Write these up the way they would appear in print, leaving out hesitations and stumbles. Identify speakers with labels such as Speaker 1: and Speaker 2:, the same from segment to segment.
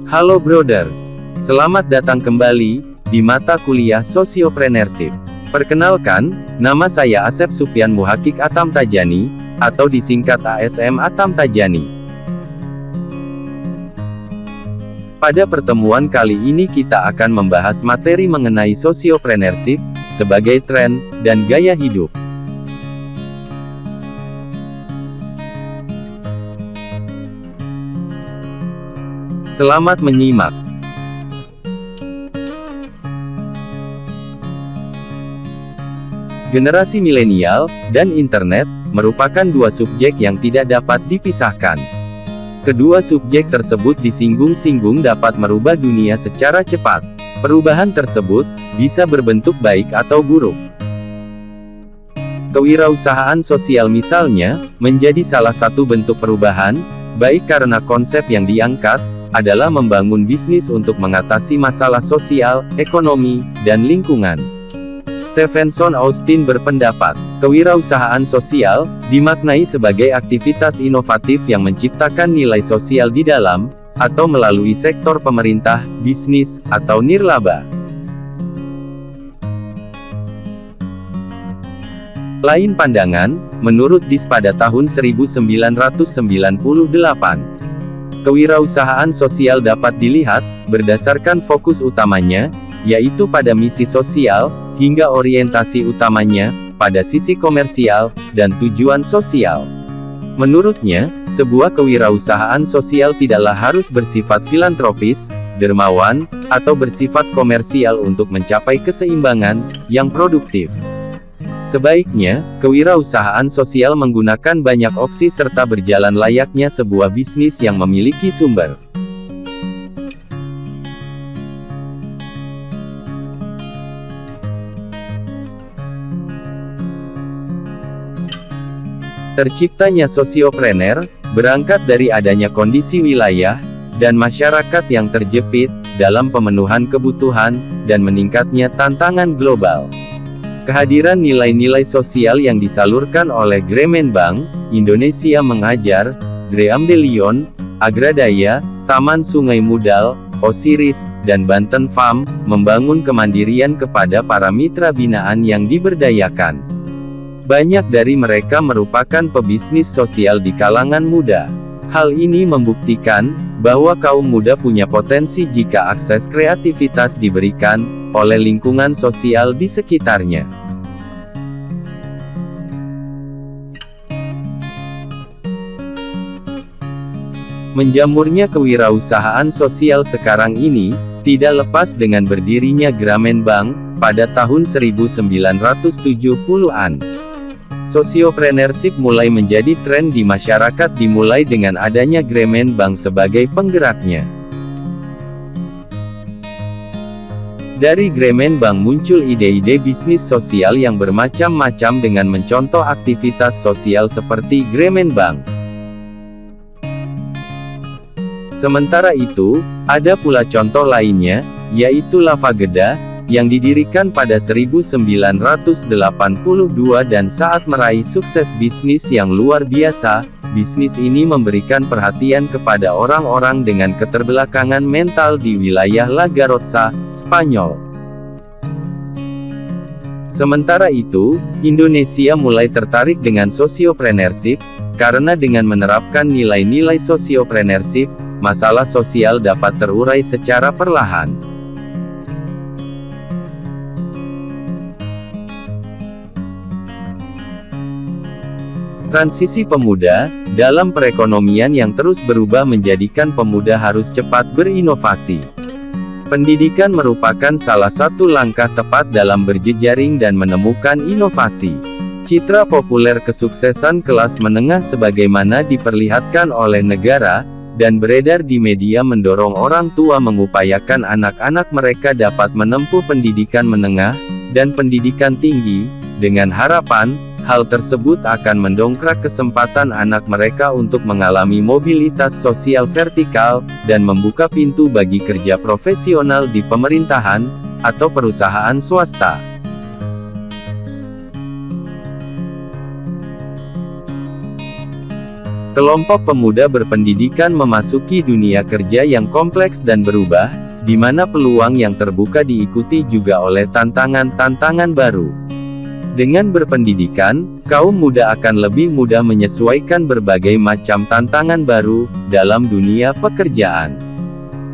Speaker 1: Halo Brothers, selamat datang kembali di mata kuliah Sociopreneurship. Perkenalkan, nama saya Asep Sufyan Muhakik Atam Tajani, atau disingkat ASM Atam Tajani. Pada pertemuan kali ini kita akan membahas materi mengenai Sociopreneurship, sebagai tren, dan gaya hidup. Selamat menyimak. Generasi milenial dan internet merupakan dua subjek yang tidak dapat dipisahkan. Kedua subjek tersebut disinggung-singgung dapat merubah dunia secara cepat. Perubahan tersebut bisa berbentuk baik atau buruk. Kewirausahaan sosial misalnya menjadi salah satu bentuk perubahan, baik karena konsep yang diangkat adalah membangun bisnis untuk mengatasi masalah sosial, ekonomi, dan lingkungan. Stephenson Austin berpendapat, kewirausahaan sosial dimaknai sebagai aktivitas inovatif yang menciptakan nilai sosial di dalam, atau melalui sektor pemerintah, bisnis, atau nirlaba. Lain pandangan, menurut Dis pada tahun 1998. Kewirausahaan sosial dapat dilihat, berdasarkan fokus utamanya, yaitu pada misi sosial, hingga orientasi utamanya, pada sisi komersial, dan tujuan sosial. Menurutnya, sebuah kewirausahaan sosial tidaklah harus bersifat filantropis, dermawan, atau bersifat komersial untuk mencapai keseimbangan yang produktif. Sebaiknya, kewirausahaan sosial menggunakan banyak opsi serta berjalan layaknya sebuah bisnis yang memiliki sumber. Terciptanya sosiopreneur, berangkat dari adanya kondisi wilayah, dan masyarakat yang terjepit, dalam pemenuhan kebutuhan, dan meningkatnya tantangan global. Kehadiran nilai-nilai sosial yang disalurkan oleh Gremenbank, Indonesia Mengajar, Greamdelion, Agradaya, Taman Sungai Mudal, Osiris, dan Banten Farm, membangun kemandirian kepada para mitra binaan yang diberdayakan. Banyak dari mereka merupakan pebisnis sosial di kalangan muda. Hal ini membuktikan bahwa kaum muda punya potensi jika akses kreativitas diberikan oleh lingkungan sosial di sekitarnya. Menjamurnya kewirausahaan sosial sekarang ini tidak lepas dengan berdirinya Gremenbank pada tahun 1970-an. Sociopreneurship mulai menjadi tren di masyarakat dimulai dengan adanya Gremenbank sebagai penggeraknya. Dari Gremenbank muncul ide-ide bisnis sosial yang bermacam-macam dengan mencontoh aktivitas sosial seperti Gremenbank. Sementara itu, ada pula contoh lainnya, yaitu Lavageda, yang didirikan pada 1982 dan saat meraih sukses bisnis yang luar biasa. Bisnis ini memberikan perhatian kepada orang-orang dengan keterbelakangan mental di wilayah La Garrotxa, Spanyol. Sementara itu, Indonesia mulai tertarik dengan sociopreneurship, karena dengan menerapkan nilai-nilai sociopreneurship, masalah sosial dapat terurai secara perlahan. Transisi pemuda, dalam perekonomian yang terus berubah menjadikan pemuda harus cepat berinovasi. Pendidikan merupakan salah satu langkah tepat dalam berjejaring dan menemukan inovasi. Citra populer kesuksesan kelas menengah sebagaimana diperlihatkan oleh negara, dan beredar di media mendorong orang tua mengupayakan anak-anak mereka dapat menempuh pendidikan menengah, dan pendidikan tinggi, dengan harapan, hal tersebut akan mendongkrak kesempatan anak mereka untuk mengalami mobilitas sosial vertikal, dan membuka pintu bagi kerja profesional di pemerintahan, atau perusahaan swasta. Kelompok pemuda berpendidikan memasuki dunia kerja yang kompleks dan berubah, di mana peluang yang terbuka diikuti juga oleh tantangan-tantangan baru. Dengan berpendidikan, kaum muda akan lebih mudah menyesuaikan berbagai macam tantangan baru dalam dunia pekerjaan.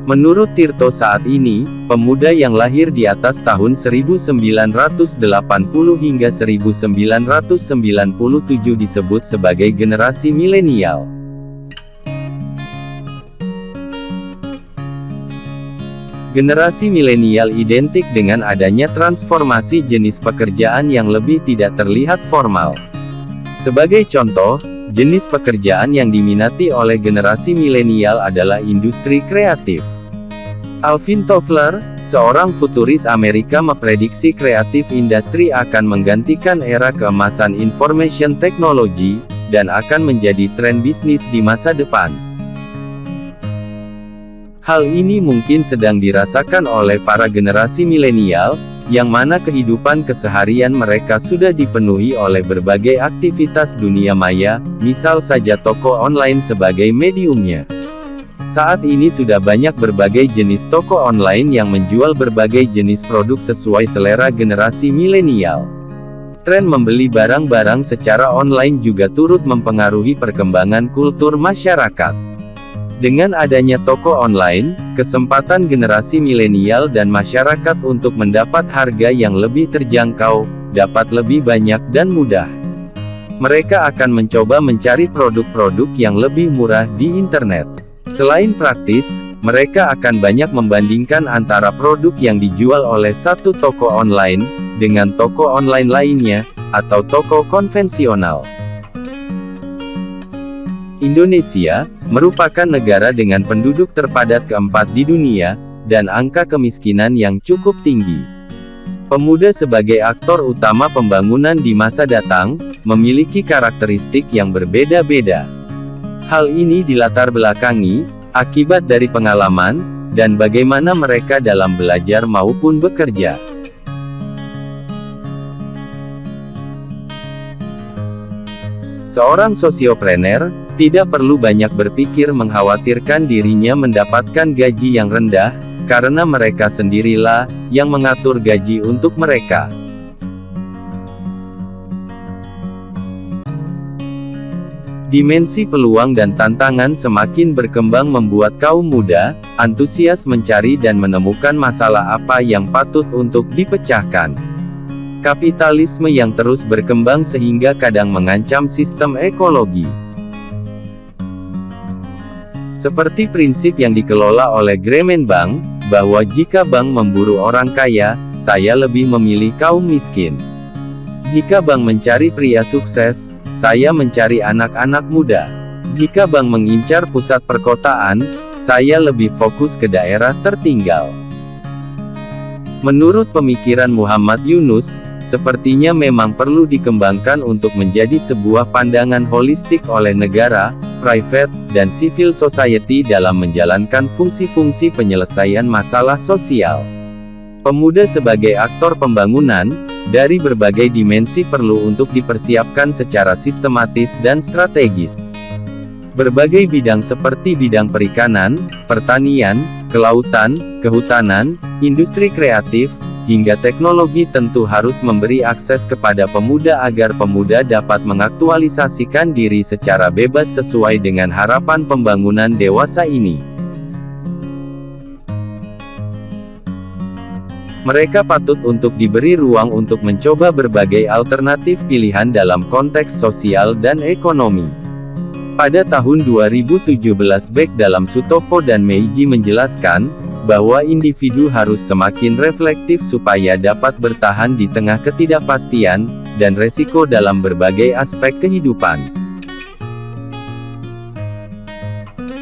Speaker 1: Menurut Tirto saat ini, pemuda yang lahir di atas tahun 1980 hingga 1997 disebut sebagai generasi milenial. Generasi milenial identik dengan adanya transformasi jenis pekerjaan yang lebih tidak terlihat formal. Sebagai contoh, jenis pekerjaan yang diminati oleh generasi milenial adalah industri kreatif. Alvin Toffler, seorang futuris Amerika memprediksi kreatif industri akan menggantikan era keemasan information technology, dan akan menjadi tren bisnis di masa depan. Hal ini mungkin sedang dirasakan oleh para generasi milenial, yang mana kehidupan keseharian mereka sudah dipenuhi oleh berbagai aktivitas dunia maya, misal saja toko online sebagai mediumnya. Saat ini sudah banyak berbagai jenis toko online yang menjual berbagai jenis produk sesuai selera generasi milenial. Tren membeli barang-barang secara online juga turut mempengaruhi perkembangan kultur masyarakat. Dengan adanya toko online, kesempatan generasi milenial dan masyarakat untuk mendapat harga yang lebih terjangkau, dapat lebih banyak dan mudah. Mereka akan mencoba mencari produk-produk yang lebih murah di internet. Selain praktis, mereka akan banyak membandingkan antara produk yang dijual oleh satu toko online, dengan toko online lainnya, atau toko konvensional. Indonesia merupakan negara dengan penduduk terpadat keempat di dunia, dan angka kemiskinan yang cukup tinggi. Pemuda sebagai aktor utama pembangunan di masa datang, memiliki karakteristik yang berbeda-beda. Hal ini dilatar belakangi, akibat dari pengalaman, dan bagaimana mereka dalam belajar maupun bekerja. Seorang sosiopreneur tidak perlu banyak berpikir mengkhawatirkan dirinya mendapatkan gaji yang rendah, karena mereka sendirilah yang mengatur gaji untuk mereka. Dimensi peluang dan tantangan semakin berkembang membuat kaum muda antusias mencari dan menemukan masalah apa yang patut untuk dipecahkan. Kapitalisme yang terus berkembang sehingga kadang mengancam sistem ekologi. Seperti prinsip yang dikelola oleh Grameen Bank, bahwa jika bank memburu orang kaya, saya lebih memilih kaum miskin. Jika bank mencari pria sukses, saya mencari anak-anak muda. Jika bank mengincar pusat perkotaan, saya lebih fokus ke daerah tertinggal. Menurut pemikiran Muhammad Yunus, sepertinya memang perlu dikembangkan untuk menjadi sebuah pandangan holistik oleh negara, private, dan civil society dalam menjalankan fungsi-fungsi penyelesaian masalah sosial. Pemuda sebagai aktor pembangunan, dari berbagai dimensi perlu untuk dipersiapkan secara sistematis dan strategis. Berbagai bidang seperti bidang perikanan, pertanian, kelautan, kehutanan, industri kreatif, hingga teknologi tentu harus memberi akses kepada pemuda agar pemuda dapat mengaktualisasikan diri secara bebas sesuai dengan harapan pembangunan dewasa ini. Mereka patut untuk diberi ruang untuk mencoba berbagai alternatif pilihan dalam konteks sosial dan ekonomi. Pada tahun 2017 Beck dalam Sutopo dan Meiji menjelaskan, bahwa individu harus semakin reflektif supaya dapat bertahan di tengah ketidakpastian, dan resiko dalam berbagai aspek kehidupan.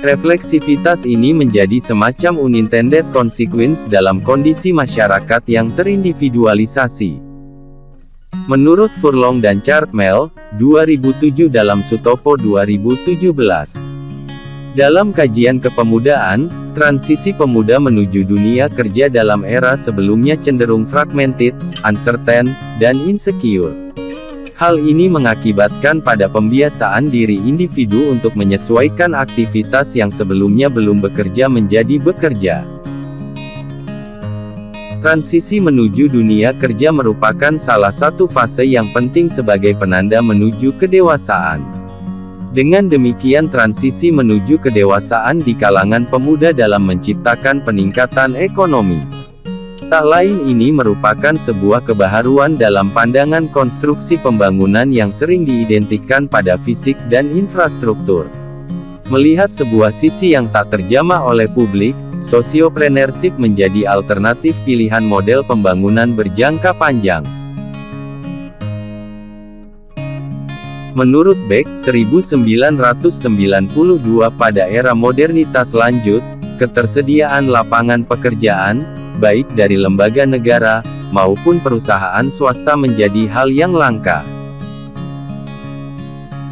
Speaker 1: Refleksivitas ini menjadi semacam unintended consequence dalam kondisi masyarakat yang terindividualisasi. Menurut Furlong dan Chartmel, 2007 dalam Sutopo 2017. Dalam kajian kepemudaan, transisi pemuda menuju dunia kerja dalam era sebelumnya cenderung fragmented, uncertain, dan insecure. Hal ini mengakibatkan pada pembiasaan diri individu untuk menyesuaikan aktivitas yang sebelumnya belum bekerja menjadi bekerja. Transisi menuju dunia kerja merupakan salah satu fase yang penting sebagai penanda menuju kedewasaan. Dengan demikian transisi menuju kedewasaan di kalangan pemuda dalam menciptakan peningkatan ekonomi. Tak lain ini merupakan sebuah kebaharuan dalam pandangan konstruksi pembangunan yang sering diidentikan pada fisik dan infrastruktur. Melihat sebuah sisi yang tak terjamah oleh publik, sosiopreneurship menjadi alternatif pilihan model pembangunan berjangka panjang. Menurut Beck, 1992 pada era modernitas lanjut, ketersediaan lapangan pekerjaan, baik dari lembaga negara, maupun perusahaan swasta menjadi hal yang langka.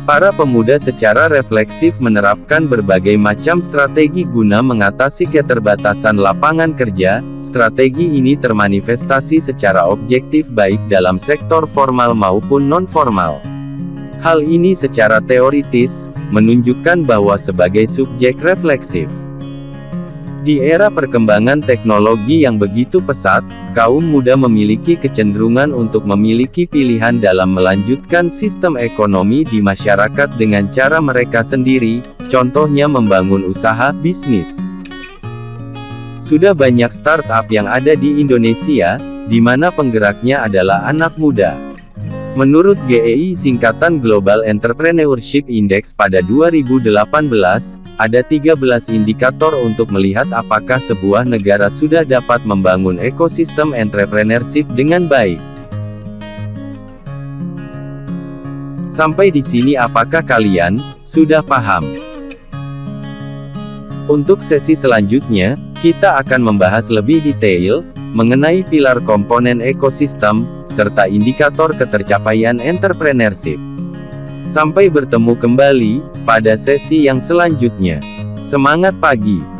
Speaker 1: Para pemuda secara refleksif menerapkan berbagai macam strategi guna mengatasi keterbatasan lapangan kerja. Strategi ini termanifestasi secara objektif baik dalam sektor formal maupun non-formal. Hal ini secara teoritis, menunjukkan bahwa sebagai subjek refleksif. Di era perkembangan teknologi yang begitu pesat, kaum muda memiliki kecenderungan untuk memiliki pilihan dalam melanjutkan sistem ekonomi di masyarakat dengan cara mereka sendiri, contohnya membangun usaha bisnis. Sudah banyak startup yang ada di Indonesia, di mana penggeraknya adalah anak muda. Menurut GEI singkatan Global Entrepreneurship Index pada 2018, ada 13 indikator untuk melihat apakah sebuah negara sudah dapat membangun ekosistem entrepreneurship dengan baik. Sampai di sini apakah kalian sudah paham? Untuk sesi selanjutnya, kita akan membahas lebih detail mengenai pilar komponen ekosistem, serta indikator ketercapaian entrepreneurship. Sampai bertemu kembali pada sesi yang selanjutnya. Semangat pagi!